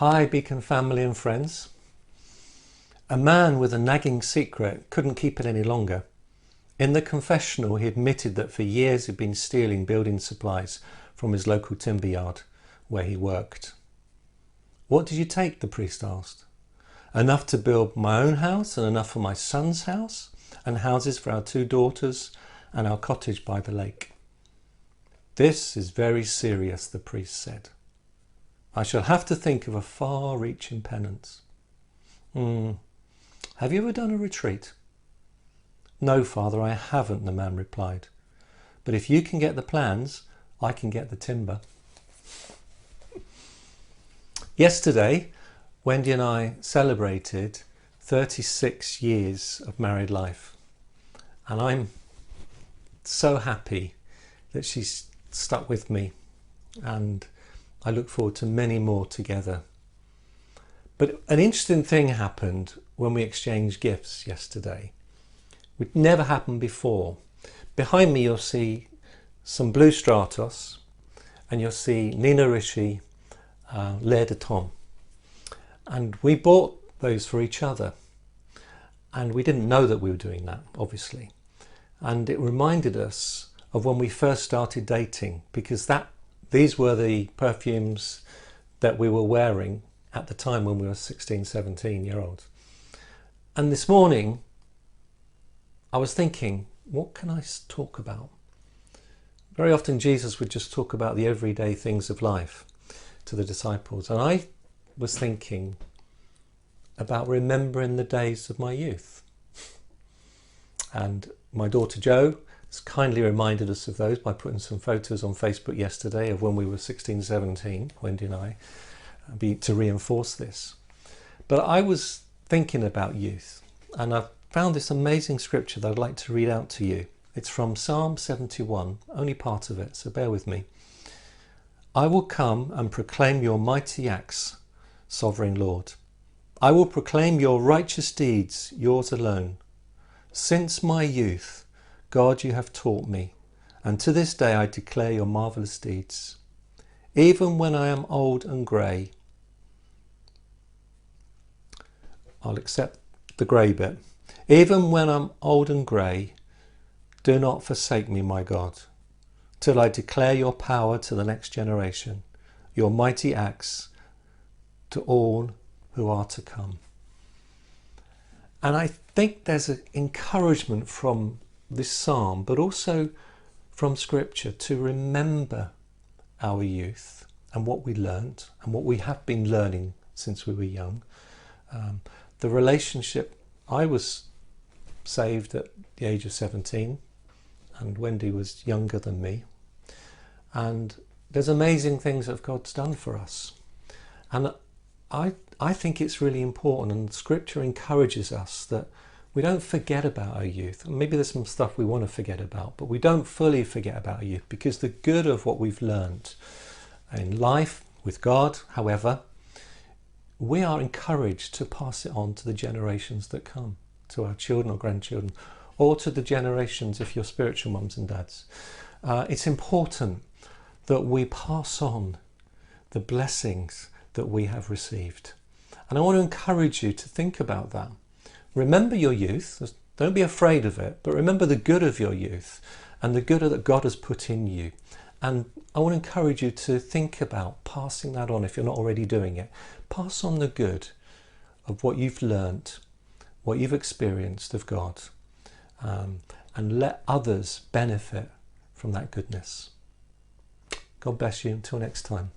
Hi Beacon family and friends. A man with a nagging secret couldn't keep it any longer. In the confessional he admitted that for years he'd been stealing building supplies from his local timber yard where he worked. What did you take? The priest asked. Enough to build my own house and enough for my son's house and houses for our 2 daughters and our cottage by the lake. This is very serious, the priest said. I shall have to think of a far-reaching penance. Have you ever done a retreat? No, Father, I haven't, the man replied. But if you can get the plans, I can get the timber. Yesterday, Wendy and I celebrated 36 years of married life. And I'm so happy that she's stuck with me. And I look forward to many more together. But an interesting thing happened when we exchanged gifts yesterday. It never happened before. Behind me you'll see some blue Stratos and you'll see Nina Ricci, Lair de Tom. And we bought those for each other. And we didn't know that we were doing that, obviously. And it reminded us of when we first started dating, because these were the perfumes that we were wearing at the time when we were 16, 17-year-olds. And this morning, I was thinking, what can I talk about? Very often Jesus would just talk about the everyday things of life to the disciples. And I was thinking about remembering the days of my youth. And my daughter Jo has kindly reminded us of those by putting some photos on Facebook yesterday of when we were 16, 17, Wendy and I, to reinforce this. But I was thinking about youth, and I've found this amazing scripture that I'd like to read out to you. It's from Psalm 71, only part of it, so bear with me. I will come and proclaim your mighty acts, sovereign Lord. I will proclaim your righteous deeds, yours alone. Since my youth, God, you have taught me, and to this day I declare your marvellous deeds. Even when I am old and grey, I'll accept the grey bit. Even when I'm old and grey, do not forsake me, my God, till I declare your power to the next generation, your mighty acts to all who are to come. And I think there's an encouragement from this psalm, but also from scripture, to remember our youth and what we learnt and what we have been learning since we were young. The relationship, I was saved at the age of 17 and Wendy was younger than me. And there's amazing things that God's done for us. And I think it's really important, and scripture encourages us that we don't forget about our youth. Maybe there's some stuff we want to forget about, but we don't fully forget about our youth, because the good of what we've learned in life with God, however, we are encouraged to pass it on to the generations that come, to our children or grandchildren, or to the generations if you're spiritual mums and dads. It's important that we pass on the blessings that we have received. And I want to encourage you to think about that. Remember your youth, don't be afraid of it, but remember the good of your youth and the good that God has put in you. And I want to encourage you to think about passing that on if you're not already doing it. Pass on the good of what you've learnt, what you've experienced of God, and let others benefit from that goodness. God bless you. Until next time.